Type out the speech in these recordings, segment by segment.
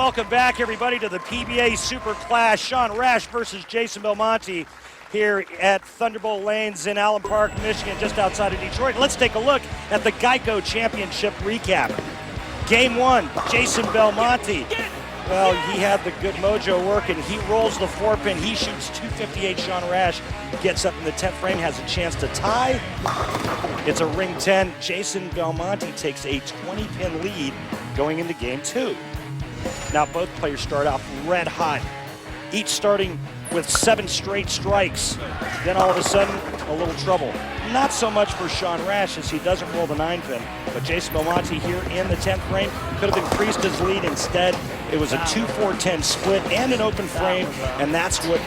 welcome back, everybody, to the PBA Super Clash. Sean Rash versus Jason Belmonte here at Thunderbolt Lanes in Allen Park, Michigan, just outside of Detroit. Let's take a look at the Geico Championship recap. Game 1, Jason Belmonte. Well, he had the good mojo working. He rolls the 4-pin. He shoots 258. Sean Rash gets up in the 10th frame, has a chance to tie. It's a ring 10. Jason Belmonte takes a 20-pin lead going into game 2. Now both players start off red hot, each starting with 7 straight strikes. Then all of a sudden, a little trouble. Not so much for Sean Rash as he doesn't roll the 9-pin, but Jason Belmonte here in the 10th frame could have increased his lead. Instead, it was a 2-4-10 split and an open frame, and that's what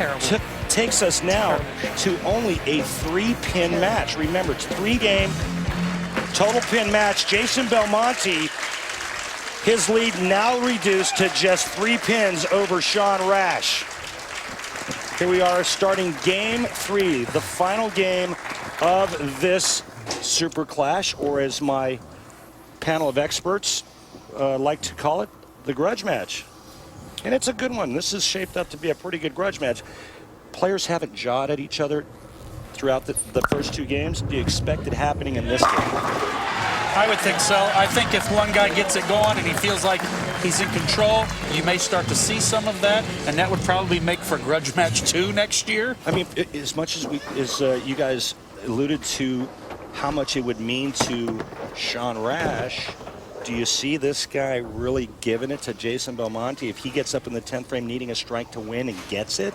takes us now to only a 3-pin match. Remember, it's 3-game total pin match. Jason Belmonte, his lead now reduced to just 3 pins over Sean Rash. Here we are starting game 3, the final game of this Super Clash, or as my panel of experts like to call it, the grudge match. And it's a good one. This is shaped up to be a pretty good grudge match. Players haven't jawed at each other throughout the first 2 games. Do you expect it happening in this game? I would think so. I think if one guy gets it going and he feels like he's in control, you may start to see some of that, and that would probably make for grudge match 2 next year. I mean, as much as you guys alluded to how much it would mean to Sean Rash, do you see this guy really giving it to Jason Belmonte if he gets up in the 10th frame needing a strike to win and gets it?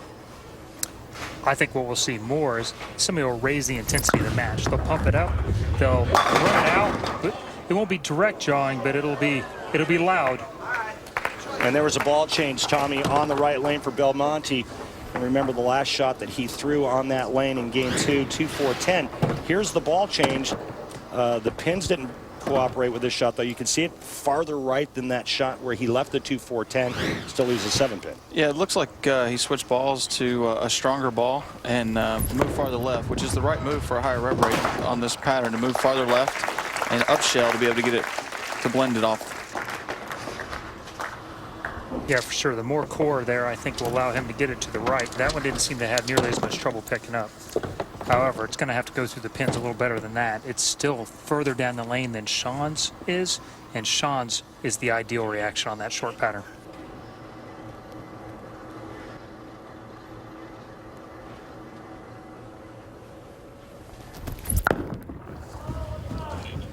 I think what we'll see more is somebody will raise the intensity of the match. They'll pump it up, they'll run it out. It won't be direct jawing, but it'll be loud. And there was a ball change, Tommy, on the right lane for Belmonte. And remember the last shot that he threw on that lane in game 2, 2-4-10. Here's the ball change. The pins didn't cooperate with this shot, though. You can see it farther right than that shot where he left the 2-4-10, still leaves a 7-pin. Yeah, it looks like he switched balls to a stronger ball and moved farther left, which is the right move for a higher rev rate on this pattern, to move farther left and up shell to be able to get it to blend it off. Yeah, for sure. The more core there, I think, will allow him to get it to the right. That one didn't seem to have nearly as much trouble picking up. However, it's going to have to go through the pins a little better than that. It's still further down the lane than Sean's is, and Sean's is the ideal reaction on that short pattern.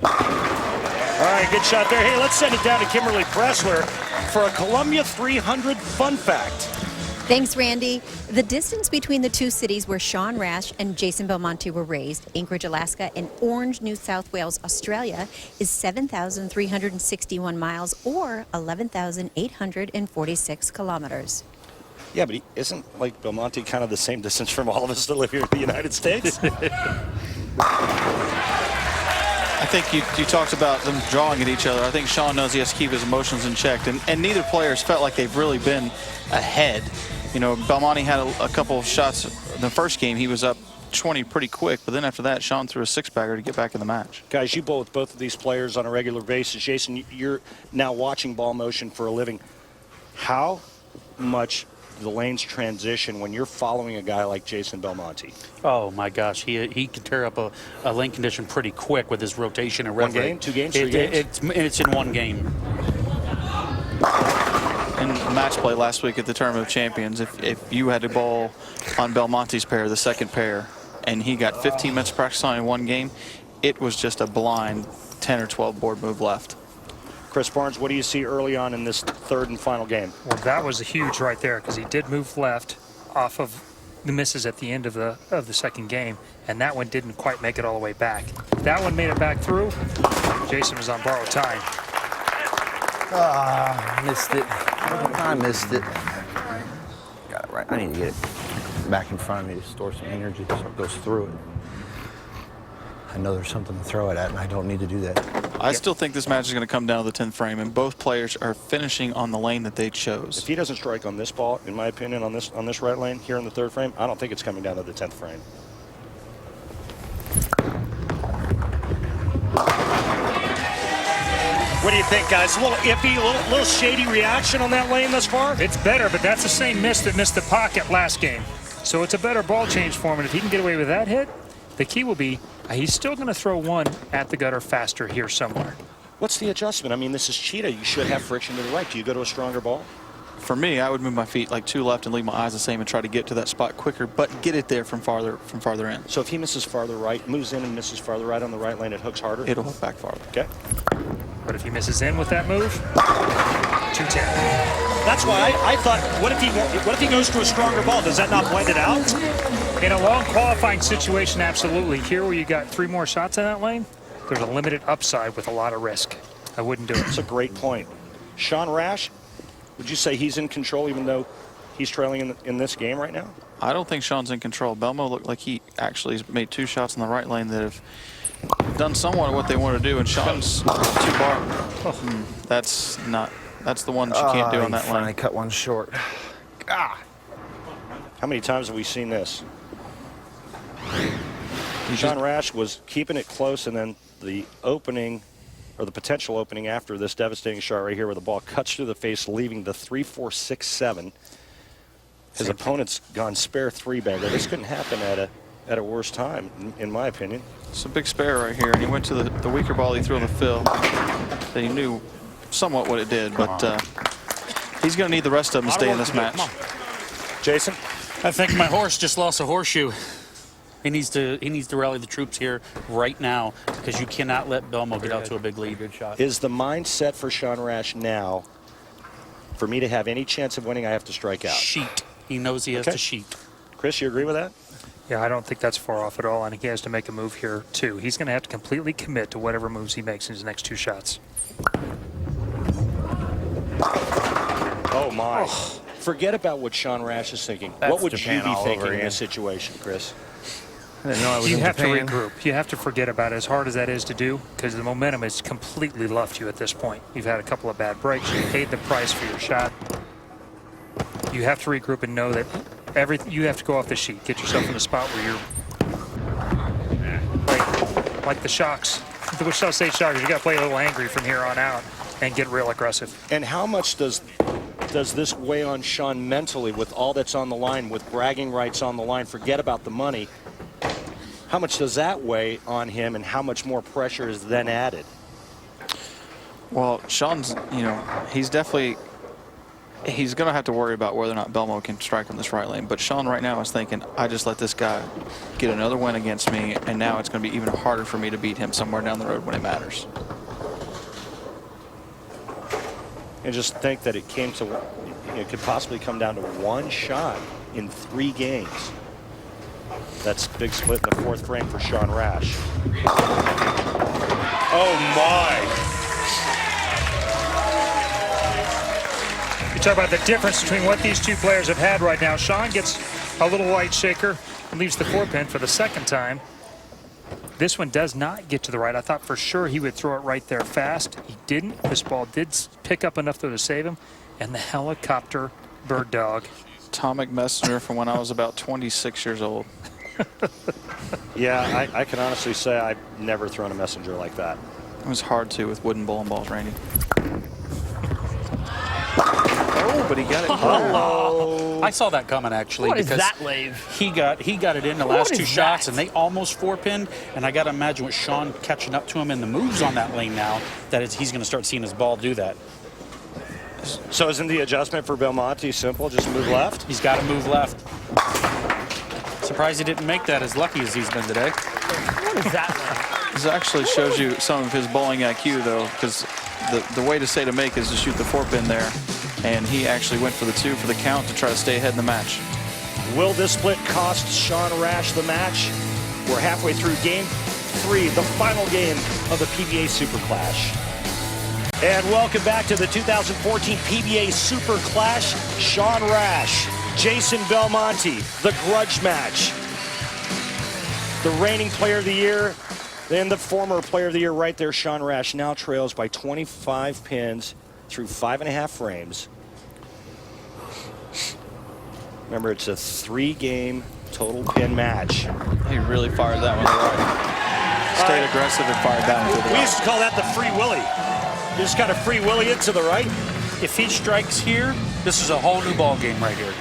All right, good shot there. Hey, let's send it down to Kimberly Pressler for a Columbia 300 fun fact. Thanks, Randy. The distance between the 2 cities where Sean Rash and Jason Belmonte were raised, Anchorage, Alaska, and Orange, New South Wales, Australia, is 7,361 miles or 11,846 kilometers. Yeah, but isn't like Belmonte kind of the same distance from all of us that live here in the United States? I think you talked about them drawing at each other. I think Sean knows he has to keep his emotions in check, and neither player's felt like they've really been ahead. You know, Belmonte had a couple of shots in the first game. He was up 20 pretty quick, but then after that, Sean threw a 6-bagger to get back in the match. Guys, you both of these players on a regular basis. Jason, you're now watching ball motion for a living. How much the lanes transition when you're following a guy like Jason Belmonte? Oh my gosh, he can tear up a lane condition pretty quick with his rotation and rev rate. 1 game, 2 games, 3 games? It's in 1 game. In match play last week at the Tournament of Champions, if you had a ball on Belmonte's pair, the second pair, and he got 15 minutes practice on in 1 game, it was just a blind 10 or 12 board move left. Chris Barnes, what do you see early on in this 3rd and final game? Well, that was a huge right there because he did move left off of the misses at the end of the 2nd game, and that one didn't quite make it all the way back. If that one made it back through, Jason was on borrowed time. Missed it. I missed it. Got it right. I need to get it back in front of me to store some energy so it goes through it. I know there's something to throw it at, and I don't need to do that. I still think this match is going to come down to the 10th frame, and both players are finishing on the lane that they chose. If he doesn't strike on this ball, in my opinion, on this right lane here in the 3rd frame, I don't think it's coming down to the 10th frame. What do you think, guys? A little iffy, a little shady reaction on that lane thus far? It's better, but that's the same miss that missed the pocket last game. So it's a better ball change for him, and if he can get away with that hit, the key will be he's still going to throw one at the gutter faster here somewhere. What's the adjustment? I mean, this is cheetah. You should have friction to the right. Do you go to a stronger ball? For me, I would move my feet like 2 left and leave my eyes the same and try to get to that spot quicker, but get it there from farther in. So if he misses farther right, moves in and misses farther right on the right lane, it hooks harder? It'll hook back farther. Okay. But if he misses in with that move, 210. That's why I thought, what if he goes to a stronger ball? Does that not blend it out? In a long qualifying situation, absolutely. Here where you got 3 more shots in that lane, there's a limited upside with a lot of risk. I wouldn't do it. That's a great point. Sean Rash, would you say he's in control even though he's trailing in this game right now? I don't think Sean's in control. Belmo looked like he actually has made 2 shots in the right lane that have done somewhat of what they want to do, and Sean's 2 bar. That's the one that you can't do on that finally lane. cut one short. Ah. How many times have we seen this? Sean Rash was keeping it close, and then the opening, or the potential opening after this devastating shot right here where the ball cuts through the face, leaving the 3-4-6-7. His opponent's gone spare 3-bagger. This couldn't happen at a worse time, in my opinion. It's a big spare right here, and he went to the weaker ball he threw on the fill. That he knew somewhat what it did, but he's going to need the rest of them to stay in this match. Jason? I think my horse just lost a horseshoe. He needs to rally the troops here right now because you cannot let Belmo get out to a big lead. Good shot. Is the mindset for Sean Rash now, for me to have any chance of winning, I have to strike out? Sheet. He knows he has to sheet. Chris, you agree with that? Yeah, I don't think that's far off at all. I think he has to make a move here, too. He's going to have to completely commit to whatever moves he makes in his next 2 shots. Oh, my. Forget about what Sean Rash is thinking. That's What would Japan you be all thinking over in again. this situation, Chris? I didn't know I was You in have to Japan. regroup. You have to forget about it, as hard as that is to do, because the momentum has completely left you at this point. You've had a couple of bad breaks. You paid the price for your shot. You have to regroup and know that you have to go off the sheet. Get yourself in a spot where you're like the Shocks. The Wichita State Shockers. You got to play a little angry from here on out and get real aggressive. And how much does this weigh on Sean mentally with all that's on the line, with bragging rights on the line? Forget about the money. How much does that weigh on him, and how much more pressure is then added? Well, Sean's, he's going to have to worry about whether or not Belmo can strike on this right lane. But Sean right now is thinking, I just let this guy get another win against me, and now it's going to be even harder for me to beat him somewhere down the road when it matters. And just think that it could possibly come down to 1 shot in 3 games. That's big split in the 4th frame for Sean Rash. Oh, my. You talk about the difference between what these 2 players have had right now. Sean gets a little white shaker and leaves the 4-pin for the 2nd time. This one does not get to the right. I thought for sure he would throw it right there fast. He didn't. This ball did pick up enough though to save him. And the helicopter bird dog. Atomic messenger from when I was about 26 years old. Yeah, I can honestly say I've never thrown a messenger like that. It was hard to with wooden bowling balls, Randy. Oh, but he got it. Hello. I saw that coming actually. What is because that, Lave? He got it in the What last is 2 shots, that? and they almost 4-pinned. And I got to imagine with Sean catching up to him and the moves on that lane now, he's going to start seeing his ball do that. So isn't the adjustment for Belmonte simple? Just move left? He's got to move left. Surprised he didn't make that as lucky as he's been today. What is that, Lave? This actually shows you some of his bowling IQ, though, because the way to say to make is to shoot the 4-pin there. And he actually went for the 2 for the count to try to stay ahead in the match. Will this split cost Sean Rash the match? We're halfway through game 3, the final game of the PBA Super Clash. And welcome back to the 2014 PBA Super Clash. Sean Rash, Jason Belmonte, the grudge match. The reigning player of the year and the former player of the year right there, Sean Rash, now trails by 25 pins through 5.5 frames. Remember, it's a 3-game total pin match. He really fired that one to the right. Stayed aggressive and fired that one to the We right. used to call that the Free Willy. Just kind of free willy it to the right. If he strikes here, this is a whole new ball game right here.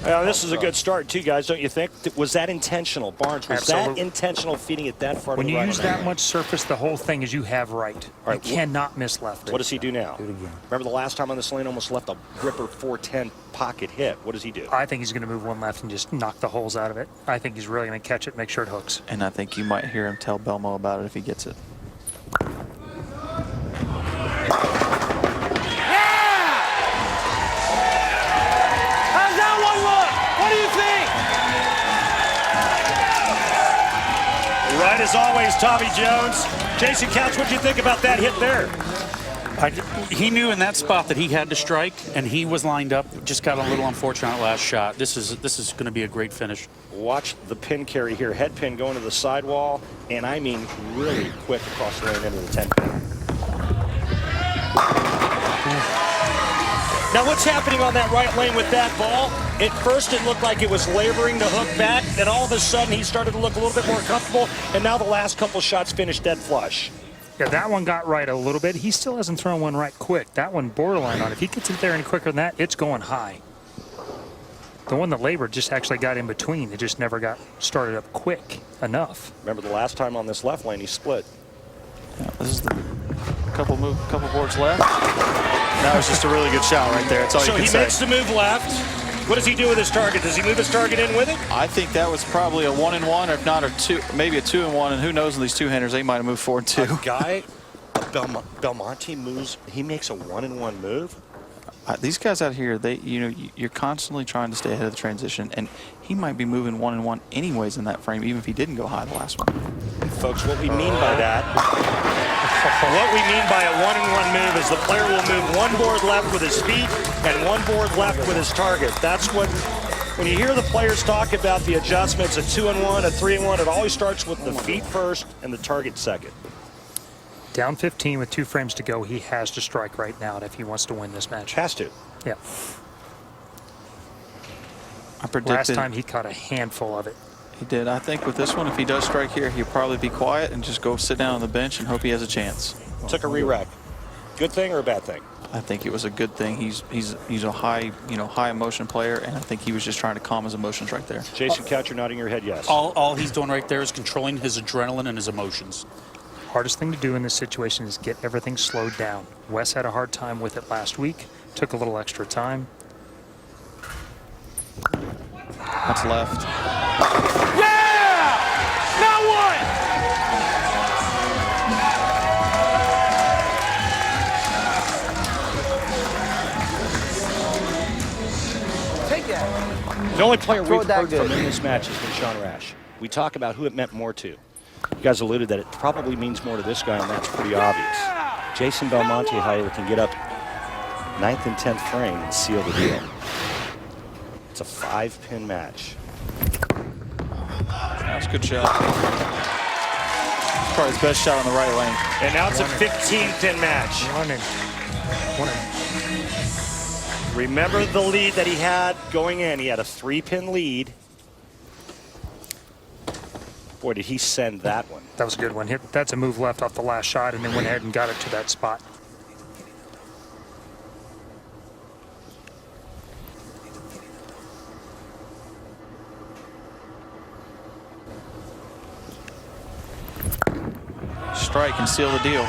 This is a good start, too, guys, don't you think? Was that intentional, Barnes? Was Absolutely. that intentional, feeding it that far When to the you right? use that much surface, the whole thing is you have right. All You right, cannot miss left. What does he do now? Do it again. Remember the last time on this lane, almost left a ripper 410 pocket hit. What does he do? I think he's going to move one left and just knock the holes out of it. I think he's really going to catch it, make sure it hooks. And I think you might hear him tell Belmo about it if he gets it. How's that one look? What do you think? Right as always, Tommy Jones. Jason Couch, what do you think about that hit there? He knew in that spot that he had to strike, and he was lined up. Just got a little unfortunate last shot. This is going to be a great finish. Watch the pin carry here. Head pin going to the sidewall, and I mean really quick across the lane into the 10 pin. Now what's happening on that right lane with that ball? At first it looked like it was laboring to hook back, then all of a sudden he started to look a little bit more comfortable, and now the last couple shots finished dead flush. Yeah, that one got right a little bit. He still hasn't thrown one right quick. That one borderline on. If he gets it there any quicker than that, it's going high. The one that labored just actually got in between. It just never got started up quick enough. Remember the last time on this left lane he split. Yeah, this is the couple boards left. That was just a really good shot right there. That's all So you he can say. makes the move left. What does he do with his target? Does he move his target in with it? I think that was probably a 1-and-1, or if not, maybe a 2-and-1. And who knows, in these two-handers, they might have moved forward too. A guy, Belmonte moves. He makes a 1-and-1 move. These guys out here, you're constantly trying to stay ahead of the transition, and he might be moving 1-and-1 anyways in that frame, even if he didn't go high the last one. Folks, what we mean by that, what we mean by a 1-and-1 move is the player will move one board left with his feet and one board left with his target. That's what, when you hear the players talk about the adjustments, a 2-and-1, a 3-and-1, it always starts with the feet first and the target second. Down 15 with 2 frames to go. He has to strike right now if he wants to win this match. Has to. Yeah. I predicted. Last time he caught a handful of it. He did. I think with this one, if he does strike here, he'll probably be quiet and just go sit down on the bench and hope he has a chance. Took a re-rack. Good thing or a bad thing? I think it was a good thing. He's a high emotion player, and I think he was just trying to calm his emotions right there. Jason Couch, you're nodding your head yes. All he's doing right there is controlling his adrenaline and his emotions. Hardest thing to do in this situation is get everything slowed down. Wes had a hard time with it last week. Took a little extra time. That's left. Yeah! Now what? Take that. The only player Throw we've it that heard from good. in this match has been Sean Rash. We talk about who it meant more to. You guys alluded that it probably means more to this guy, and that's pretty obvious. Jason Belmonte, however, can get up 9th and 10th frame and seal the deal. It's a 5-pin match. That's a good shot. Probably his best shot on the right lane. And now it's a 15-pin match. Running. Remember the lead that he had going in. He had a 3-pin lead. Boy, did he send that one. That was a good one. That's a move left off the last shot and then went ahead and got it to that spot. Strike and seal the deal.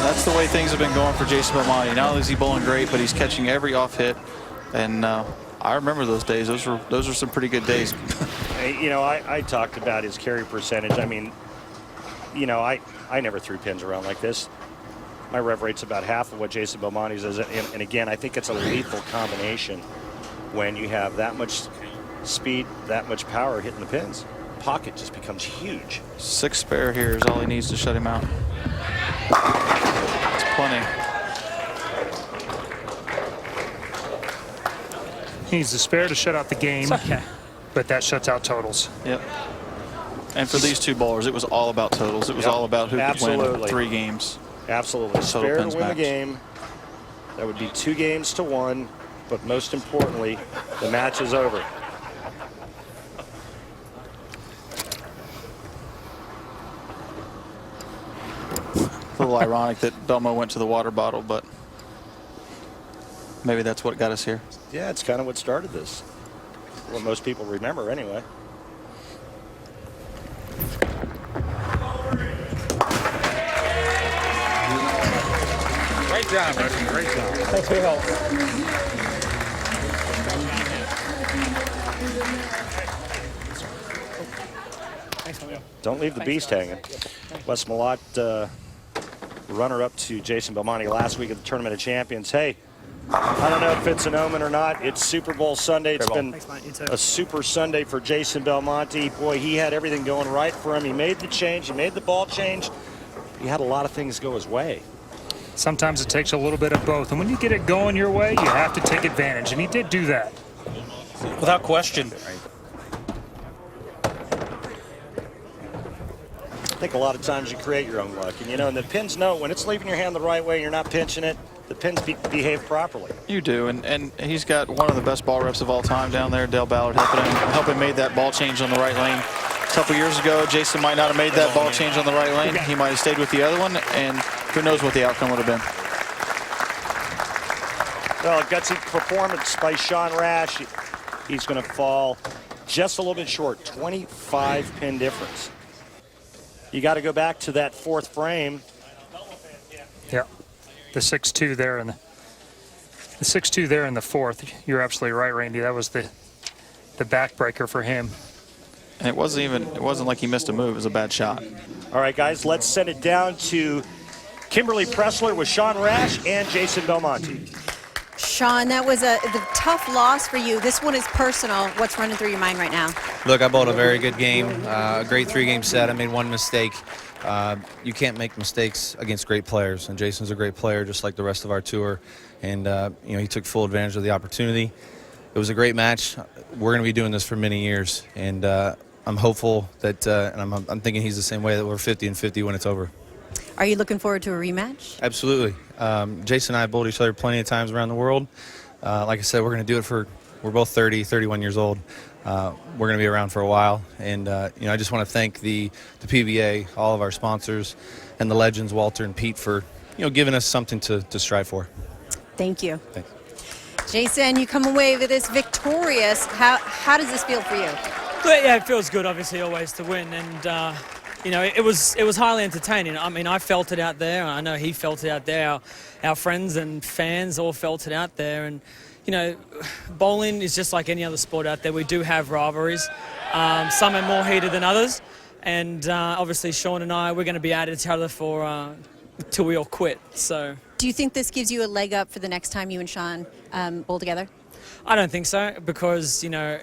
That's the way things have been going for Jason Belmonte. Not only is he bowling great, but he's catching every off hit. And I remember those days. Those were some pretty good days. You know, I talked about his carry percentage. I mean, you know, I never threw pins around like this. My rev rate's about half of what Jason Belmonte's is. And again, I think it's a lethal combination when you have that much speed, that much power hitting the pins. Pocket just becomes huge. 6 spare here is all he needs to shut him out. That's plenty. He needs the spare to shut out the game, but that shuts out totals. Yep. And for these two bowlers, it was all about totals. It was all about who could win 3 games. Absolutely. Total Spare to pins win the max. game. That would be 2 games to 1. but most importantly, the match is over. A little ironic that Belmo went to the water bottle, but maybe that's what got us here. Yeah, it's kind of what started this. What most people remember anyway. Great job, Rash. Great job. Thanks for your help. Don't leave the beast hanging. Wes Malott, runner-up to Jason Belmonte last week at the Tournament of Champions. Hey, I don't know if it's an omen or not. It's Super Bowl Sunday. It's been a super Sunday for Jason Belmonte. Boy, he had everything going right for him. He made the change. He made the ball change. He had a lot of things go his way. Sometimes it takes a little bit of both. And when you get it going your way, you have to take advantage. And he did do that. Without question. I think a lot of times you create your own luck. And, you know, and the pins know when it's leaving your hand the right way and you're not pinching it, the pins behave properly. You do, and he's got one of the best ball reps of all time down there. Dale Ballard helping made that ball change on the right lane. A couple years ago, Jason might not have made that ball change on the right lane. He might have stayed with the other one, and who knows what the outcome would have been. Well, a gutsy performance by Sean Rash. He's going to fall just a little bit short, 25 pin difference. You got to go back to that fourth frame. Yeah, the 6-2 there and the 6-2 there in the fourth. You're absolutely right, Randy. That was the backbreaker for him. And it wasn't like he missed a move. It was a bad shot. All right, guys, let's send it down to Kimberly Pressler with Sean Rash and Jason Belmonte. Sean, that was the tough loss for you. This one is personal. What's running through your mind right now? Look, I bowled a very good game, a great three-game set. I made one mistake. You can't make mistakes against great players, and Jason's a great player just like the rest of our tour. And, you know, he took full advantage of the opportunity. It was a great match. We're going to be doing this for many years, and I'm hopeful that, and I'm thinking he's the same way, that we're 50-50 when it's over. Are you looking forward to a rematch? Absolutely. Jason and I bowled each other plenty of times around the world. Like I said, we're going to do it we're both 30, 31 years old. We're going to be around for a while. And, you know, I just want to thank the PBA, all of our sponsors, and the legends, Walter and Pete, for, you know, giving us something to strive for. Thank you. Thanks. Jason, you come away with this victorious. How does this feel for you? Well, yeah, it feels good, obviously, always to win. And, you know, it was highly entertaining. I mean, I felt it out there. I know he felt it out there. Our friends and fans all felt it out there. And, you know, bowling is just like any other sport out there. We do have rivalries. Some are more heated than others. And obviously, Sean and I, we're going to be at each other for till we all quit. So. Do you think this gives you a leg up for the next time you and Sean bowl together? I don't think so, because, you know,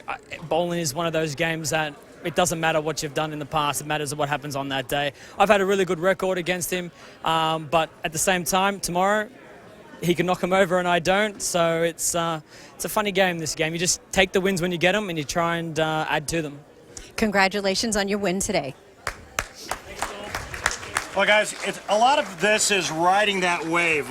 bowling is one of those games that it doesn't matter what you've done in the past. It matters what happens on that day. I've had a really good record against him, but at the same time, tomorrow, he can knock him over and I don't. So it's a funny game, this game. You just take the wins when you get them and you try and add to them. Congratulations on your win today. Well, guys, a lot of this is riding that wave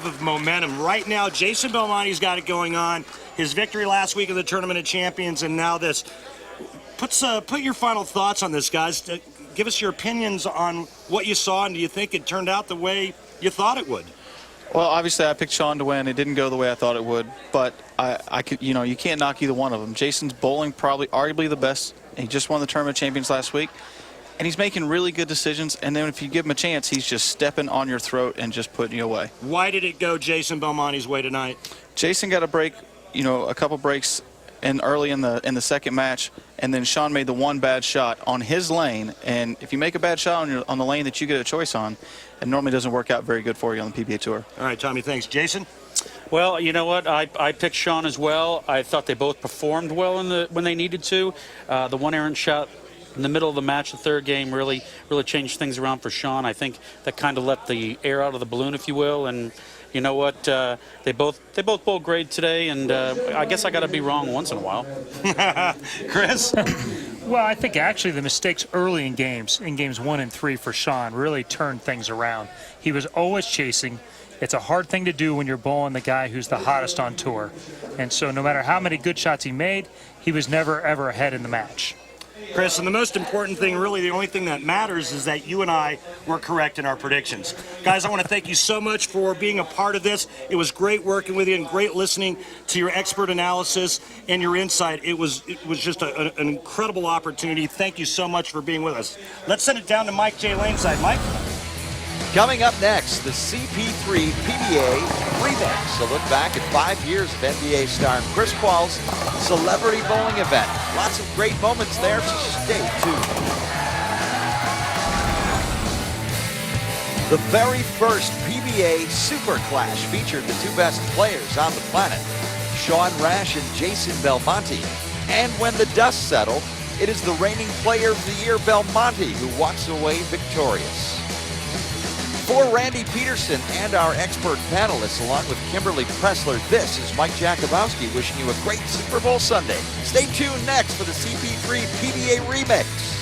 of momentum. Right now, Jason Belmonte's got it going on. His victory last week of the Tournament of Champions, and now this. Put your final thoughts on this, guys. Give us your opinions on what you saw, and do you think it turned out the way you thought it would? Well, obviously, I picked Sean to win. It didn't go the way I thought it would, but I could, you know, you can't knock either one of them. Jason's bowling arguably the best. He just won the Tournament of Champions last week. And he's making really good decisions, and then if you give him a chance, he's just stepping on your throat and just putting you away. Why did it go Jason Belmonte's way tonight? Jason got a break, you know, a couple breaks early in the second match, and then Sean made the one bad shot on his lane. And if you make a bad shot on the lane that you get a choice on, it normally doesn't work out very good for you on the PBA Tour. All right, Tommy, thanks. Jason? Well, you know what? I picked Sean as well. I thought they both performed well when they needed to. The one errant shot in the middle of the match, the third game, really changed things around for Sean. I think that kind of let the air out of the balloon, if you will. And you know what? They both bowled great today, and I guess I got to be wrong once in a while. Chris? Well, I think actually the mistakes early in games 1 and 3 for Sean, really turned things around. He was always chasing. It's a hard thing to do when you're bowling the guy who's the hottest on tour. And so no matter how many good shots he made, he was never, ever ahead in the match. Chris, and the most important thing, really the only thing that matters, is that you and I were correct in our predictions. Guys, I want to thank you so much for being a part of this. It was great working with you and great listening to your expert analysis and your insight. It was just an incredible opportunity. Thank you so much for being with us. Let's send it down to Mike J. Laneside. Mike? Coming up next, the CP3 PBA Remix. A look back at 5 years of NBA star Chris Paul's celebrity bowling event. Lots of great moments there, so stay tuned. The very first PBA Super Clash featured the two best players on the planet, Shawn Rash and Jason Belmonte. And when the dust settled, it is the reigning Player of the Year Belmonte who walks away victorious. For Randy Peterson and our expert panelists, along with Kimberly Pressler, this is Mike Jakubowski wishing you a great Super Bowl Sunday. Stay tuned next for the CP3 PBA Remix.